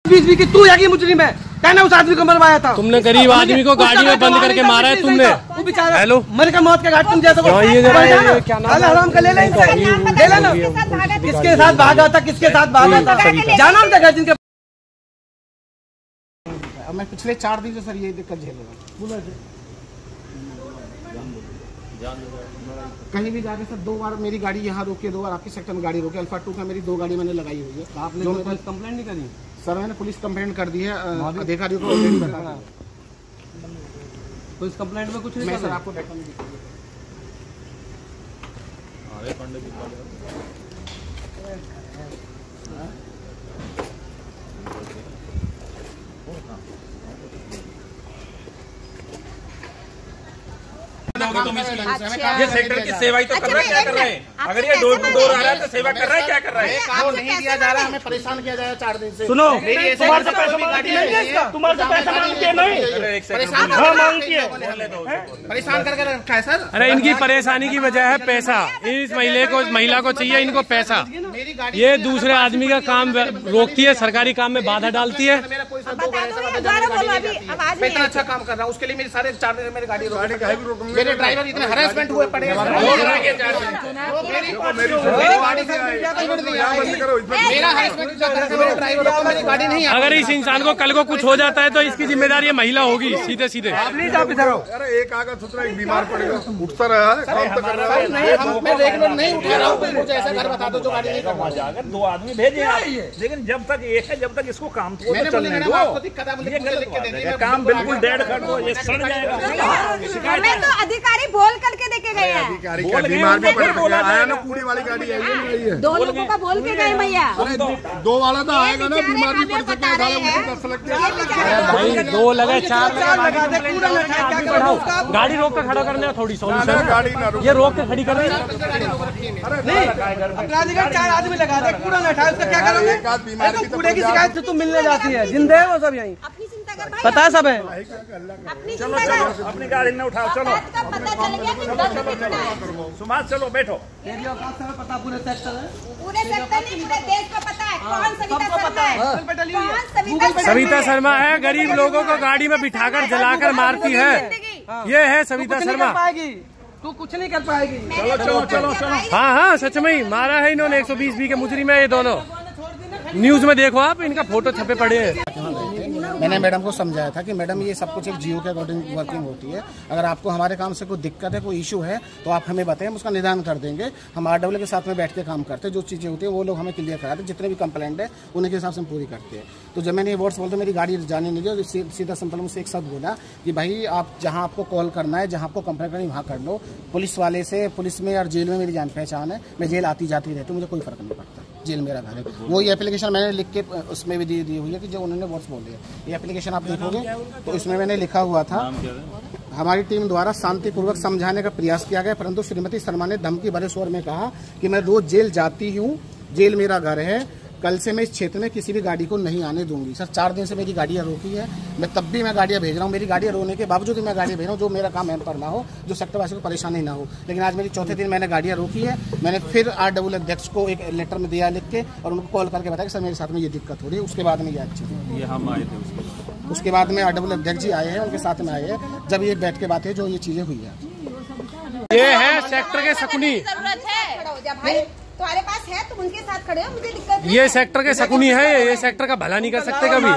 बीस की तू यागी मुजरिम है, कहना उस आदमी को मरवाया था तुमने। गरीब आदमी को गाड़ी में बंद करके मारा है तुमने। वो बेचारा हेलो मर का मौत का घाट तुम जैसा आराम का ले लेना। किसके साथ भागा था, किसके साथ भागा था, जाना उनका घर जिनके। मैं पिछले 4 दिन से सर ये दिक्कत झेल रहा हूँ। कहीं भी जाके सर 2 बार मेरी गाड़ी यहाँ रोकी, 2 बार आपके सेक्टर में गाड़ी रोकी। अल्फा 2 का मेरी 2 गाड़ी मैंने लगाई हुई है। आपने जो पुलिस कंप्लेंट नहीं करी? सर मैंने पुलिस कंप्लेंट कर दी है, अधिकारियों को ऑलरेडी बता। पुलिस कंप्लेंट में कुछ नहीं। मैं सर आपको ये सेक्टर की सेवा ही तो कर रहा है, क्या कर रहा है? अगर ये डोर टू डोर आ रहा है तो सेवा कर रहा है, क्या कर रहा है? काम नहीं दिया जा रहा है, हमें परेशान किया जा रहा है 4 दिन से। सुनो, तुम्हारे से पैसा मांगती है नहीं, परेशान करके रखा है सर। अरे इनकी परेशानी की वजह है पैसा। इस महिला को चाहिए इनको पैसा। ये दूसरे आदमी का काम रोकती है, सरकारी काम में बाधा डालती है। मैं इतना अच्छा काम कर रहा हूँ, उसके लिए मेरी सारे 4 दिन मेरी गाड़ी रोक। मेरे ड्राइवर इतने हरासमेंट हुए पड़े हैं। गाड़ी नहीं। अगर इस इंसान को कल को कुछ हो जाता है तो इसकी जिम्मेदारी ये महिला होगी, सीधे सीधे। अरे एक आगा सुतरा एक बीमार पड़ेगा, उठता रहा है, काम तो कर रहा है। मैं रेगुलर नहीं उठा रहा हूँ, मुझे ऐसा घर बता दो जो गाड़ी नहीं करवा। अगर 2 आदमी भेजे, लेकिन जब तक एक है, जब तक इसको काम तो चलने दो। ये काम बिल्कुल डेड कर दो, ये सड़ जाएगा। अधिकारी बोल करके देके गए हैं। अधिकारी का बीमार भी पड़ आया ना, कूड़े वाली गाड़ी आई है। 2 लोगों का बोल के गए भैया। 2 वाला तो आएगा ना, बीमार भी पड़ सकता है। भाई 2 लगे 4 लगा दे, कूड़ा न उठाए, क्या करो? गाड़ी रोक कर खड़ा करने का थोड़ी सॉल्यूशन है। ये रोक के खड़ी कर रही नहीं, अपराधीगढ़ 4 आदमी लगा दे, कूड़ा न उठाए, उसका क्या करोगे? कूड़े की शिकायत से तुम मिलने जाती है, जिंदे है वो सब यहीं, पता है सब है। चलो चलो अपनी गाड़ी में उठाओ, चलो सुभाष चलो बैठो। पता पूरे सेक्टर है, पूरे सेक्टर नहीं, पूरे देश को पता है कौन सविता शर्मा है। सविता शर्मा है, गरीब लोगों को गाड़ी में बिठाकर जलाकर मारती है। ये है सविता शर्मा। तू कुछ नहीं कर पाएगी। चलो चलो चलो चलो। हाँ सच में ही मारा है इन्होंने। 120B के मुजरिम है ये दोनों। न्यूज में देखो आप, इनका फोटो छपे पड़े हैं। मैंने मैडम को समझाया था कि मैडम ये सब कुछ एक जियो के अकॉर्डिंग वर्किंग होती है। अगर आपको हमारे काम से कोई दिक्कत है, कोई इशू है तो आप हमें बताएं, हम उसका निदान कर देंगे। हम RW के साथ में बैठ के काम करते हैं, जो चीज़ें होती है वो लोग हमें क्लियर कराते हैं। जितने भी कंप्लेंट है उन्हीं के हिसाब से हम पूरी करते हैं। तो जब मैंने ये वर्ड्स बोलते मेरी गाड़ी जाने नहीं दी, सीधा सिंपल मुझसे एक शब्द बोला कि भाई आप जहाँ आपको कॉल करना है, जहाँ आपको कंप्लेंट करनी वहाँ कर लो। पुलिस वाले से, पुलिस में और जेल में मेरी जान पहचान है, मैं जेल आती जाती रहती हूँ, मुझे कोई फर्क नहीं पड़ता, जेल मेरा घर है। वो ये एप्लीकेशन मैंने लिख के उसमें भी दी हुई है कि जो उन्होंने वर्ड्स बोले हैं। ये एप्लीकेशन आप देखोगे तो इसमें मैंने लिखा हुआ था, हमारी टीम द्वारा शांतिपूर्वक समझाने का प्रयास किया गया, परंतु श्रीमती शर्मा ने धमकी भरे स्वर में कहा कि मैं रोज जेल जाती हूँ, जेल मेरा घर है, कल से मैं इस क्षेत्र में किसी भी गाड़ी को नहीं आने दूंगी। सर 4 दिन से मेरी गाड़ियाँ रोकी है, मैं तब भी मैं गाड़ियाँ भेज रहा हूँ। मेरी गाड़ियाँ रोने के बावजूद भी मैं गाड़ियाँ भेज रहा हूँ, जो मेरा काम एम पर ना हो, जो सेक्टरवासी को परेशानी ना हो। लेकिन आज मेरी 4थे दिन मैंने गाड़ियाँ रोकी है। मैंने फिर RW अध्यक्ष को एक लेटर में दिया लिख के, और उनको कॉल करके बताया कि सर मेरे साथ में ये दिक्कत हो रही है। उसके बाद में ये अच्छी थी, हम आए थे उसके बाद में RW अध्यक्ष जी आए हैं, उनके साथ में आए हैं, जब ये बैठ के बात है जो ये चीजें हुई है। ये है सेक्टर के शकुनी। तुम्हारे पास है, तुम उनके साथ खड़े हो, मुझे दिक्कत नहीं। ये सेक्टर के शकुनी है, ये सेक्टर का भला नहीं कर सकते कभी।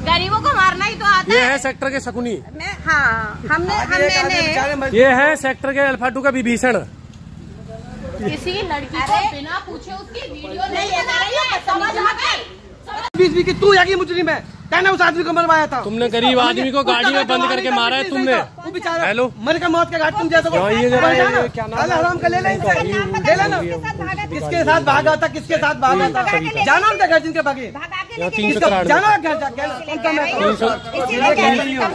गरीबों को मारना ही तो आता है। ये है सेक्टर के शकुनी। हाँ, हमने ये है सेक्टर के अल्फा 2 का विभीषण। किसी लड़की को बिना पूछे उसकी वीडियो नहीं है, समझ आ गई? 20 की तू यागी मुजरिम है, कहना उस आदमी को मरवाया था तुमने। गरीब आदमी को गाड़ी में बंद करके मारा है तुमने। वो बेचारा हेलो मर का मौत का घाट तुम जैसा आराम का ले लेना। किसके साथ भागा था, किसके साथ भागा था, जाना उनका घर जिनके भागे, जाना घर जाके।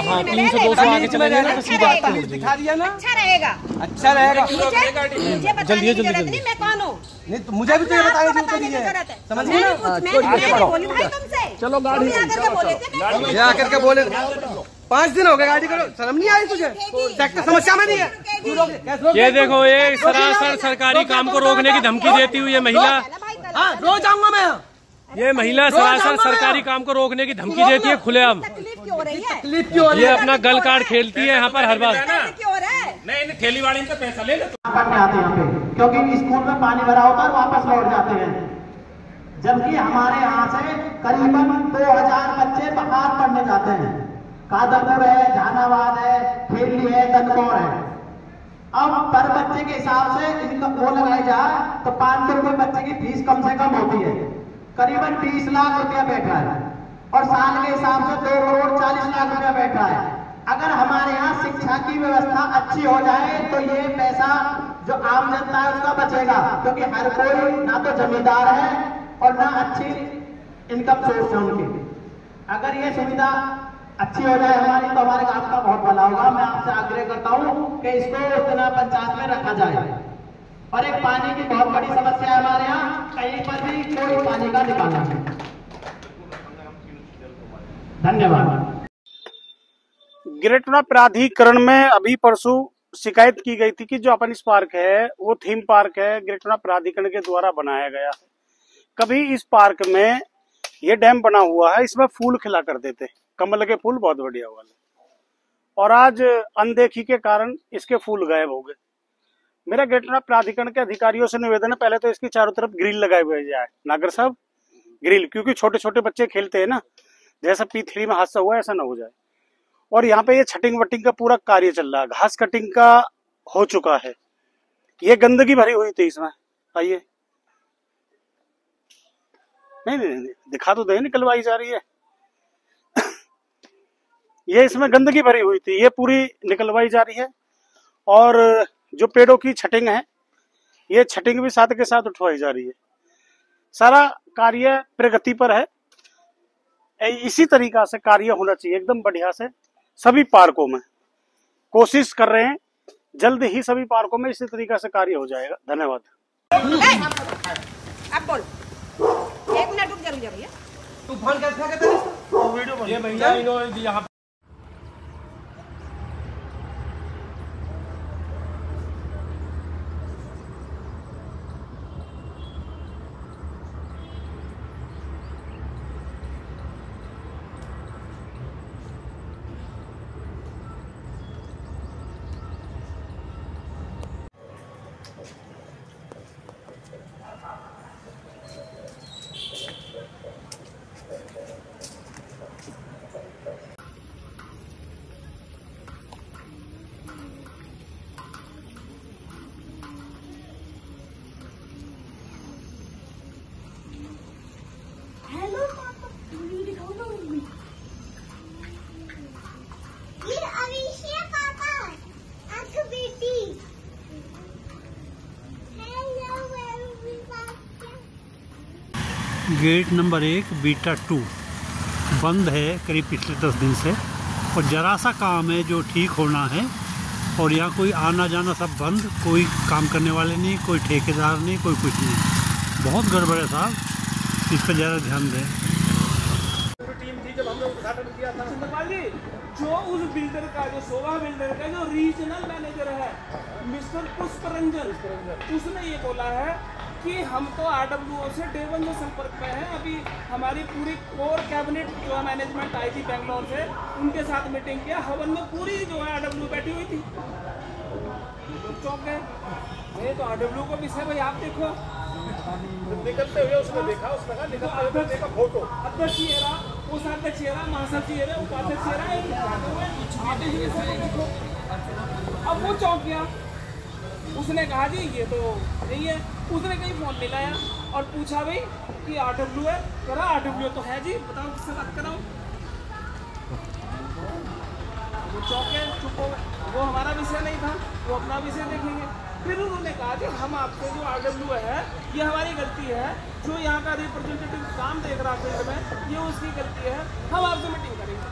हाँ 300-200 आगे चले जाए तो सीधा दिखा दिया ना, अच्छा रहेगा, अच्छा रहेगा। जल्दी जल्दी, मैं कौन हूँ? नहीं तो मुझे भी तो ये बताने की जरूरत है, समझ गए ना? चलो गाड़ी आकर के बोले 5 दिन हो गए गाड़ी करो, शर्म नहीं आई तुझे? सेक्टर समस्या में नहीं है। ये देखो, ये सरासर सरकारी काम को रोकने की धमकी देती हुई है महिला। हाँ रोज आऊंगा मैं, ये महिला सरासर सरकारी काम को रोकने की धमकी देती है खुलेआम। तकलीफ क्यों हो रही है? तकलीफ क्यों हो रही ये है? अपना गल कार्ड खेलती है यहाँ पर हर बार। क्यों हो रहा है? नहीं ठेली वाली से पैसा ले लो पढ़ने आते हैं यहाँ पे, क्योंकि स्कूल में पानी भरा होता है वापस लौट जाते हैं। जबकि हमारे यहाँ से करीबन 2000 बच्चे बाहर पढ़ने जाते हैं। कादरपुर है, जहानाबाद है, खेली है, दनमौर है। अब पर बच्चे के हिसाब से इनका वो लगाई जाए तो 500 रुपए बच्चे की फीस कम से कम होती है। करीबन 20 लाख रुपया बैठा है और साल के हिसाब से 2 करोड़ 40 लाख रुपया बैठा है। अगर हमारे यहाँ शिक्षा की व्यवस्था अच्छी हो जाए तो ये पैसा जो आम जनता है उसका बचेगा, क्योंकि हर कोई ना तो जमींदार है और ना अच्छी इनकम सोर्स है उनकी। अगर ये सुविधा अच्छी हो जाए हमारी तो हमारे गांव का बहुत भला होगा। मैं आपसे आग्रह करता हूँ कि इसको उस दिन पंचायत में रखा जाए। और एक पानी की बहुत बड़ी समस्या है हमारे यहाँ, कहीं पर भी कोई पानी का निकाला नहीं। धन्यवाद। गिरेटना प्राधिकरण में अभी परसों शिकायत की गई थी कि जो अपन इस पार्क है वो थीम पार्क है, गिरेटना प्राधिकरण के द्वारा बनाया गया है। कभी इस पार्क में ये डैम बना हुआ है, इसमें फूल खिला करते थे, कमल के फूल बहुत बढ़िया वाले, और आज अनदेखी के कारण इसके फूल गायब हो गए। मेरा गिरेटना प्राधिकरण के अधिकारियों से निवेदन है, पहले तो इसकी चारों तरफ ग्रिल लगाए हुए जाए, नागर साहब ग्रिल, क्योंकि छोटे छोटे बच्चे खेलते हैं ना, जैसा P3 में हादसा हुआ ऐसा ना हो जाए। और यहाँ पे ये छटिंग वटिंग का पूरा कार्य चल रहा है, घास कटिंग का हो चुका है। ये गंदगी भरी हुई थी इसमें, आइए नहीं दिखा तो दे, निकलवाई जा रही है। ये इसमें गंदगी भरी हुई थी, ये पूरी निकलवाई जा रही है। और जो पेड़ों की छटिंग है, ये छटिंग भी साथ के साथ उठवाई जा रही है। सारा कार्य प्रगति पर है। इसी तरीका से कार्य होना चाहिए एकदम बढ़िया से सभी पार्कों में। कोशिश कर रहे हैं, जल्द ही सभी पार्कों में इसी तरीका से कार्य हो जाएगा। धन्यवाद। आप बोल, 1 मिनट रुक जा भैया। तूफान कैसे कहते हैं वीडियो ये महिला इन्होंने यहाँ गेट नंबर 1 बीटा 2 बंद है करीब पिछले 10 दिन से, और ज़रा सा काम है जो ठीक होना है, और यहाँ कोई आना जाना सब बंद, कोई काम करने वाले नहीं, कोई ठेकेदार नहीं, कोई कुछ नहीं। बहुत गड़बड़ है साहब, इस पर ज़रा ध्यान दें। टीम थी जब हमने उद्घाटन किया था चंद्रपाल जी, जो उस बिल्डर का, जो शोभा बिल्डर का जो रीजनल मैनेजर है मिस्टर पुष्परंजन, उसने ये बोला है कि हम तो RWO से डे 1 से संपर्क में हैं। अभी हमारी पूरी कोर कैबिनेट जो है मैनेजमेंट आई थी बेंगलोर से, उनके साथ मीटिंग किया, हवन में पूरी जो है RWO बैठी हुई थी। चौंक गए, ये तो RWO का विषय भाई आप देखो। निकलते हुए उसने देखा, उसने कहा निकलते हुए देखा फोटो, अध्यक्ष चेहरा, कोषाध्यक्ष चेहरा, महासचिव चेहरा, उपाध्यक्ष चेहरा, अब वो चौंक गया। उसने कहा जी ये तो नहीं है। उसने कहीं फोन मिलाया और पूछा भाई कि RWO है, कह रहा RWO तो है जी, बताओ किससे बात कराऊं। वो चौंके, चुप हो गए, वो हमारा विषय नहीं था, वो अपना विषय देखेंगे। फिर उन्होंने कहा कि हम आपसे जो RWO है ये हमारी गलती है, जो यहाँ का रिप्रेजेंटेटिव काम देख रहा फील्ड में ये उसकी गलती है, हम आपसे मीटिंग करेंगे।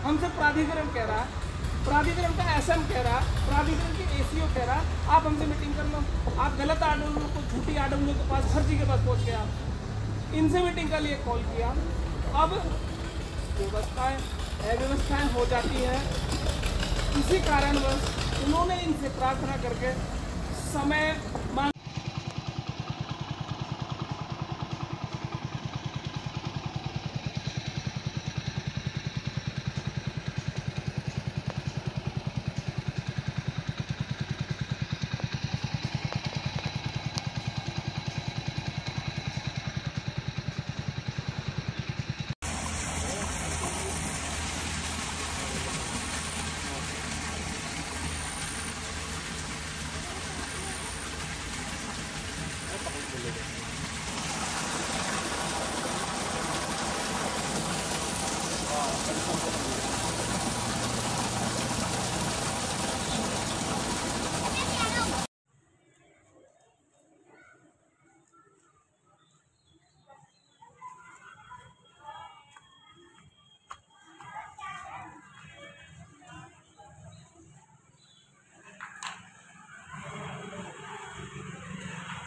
हमसे प्राधिकरण कह रहा है, प्राधिकरण का SM कह रहा, प्राधिकरण की ACO कह रहा, आप हमसे मीटिंग कर लो। आप गलत RWO को, झूठी RWO के पास, फर्जी के पास पहुंच गए। आप इनसे मीटिंग के लिए कॉल किया। अब व्यवस्थाएं अव्यवस्थाएं हो जाती है, इसी कारणवश उन्होंने इनसे प्रार्थना करके समय मांग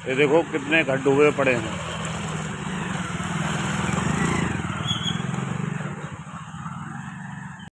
ये देखो कितने घर डूबे पड़े हैं।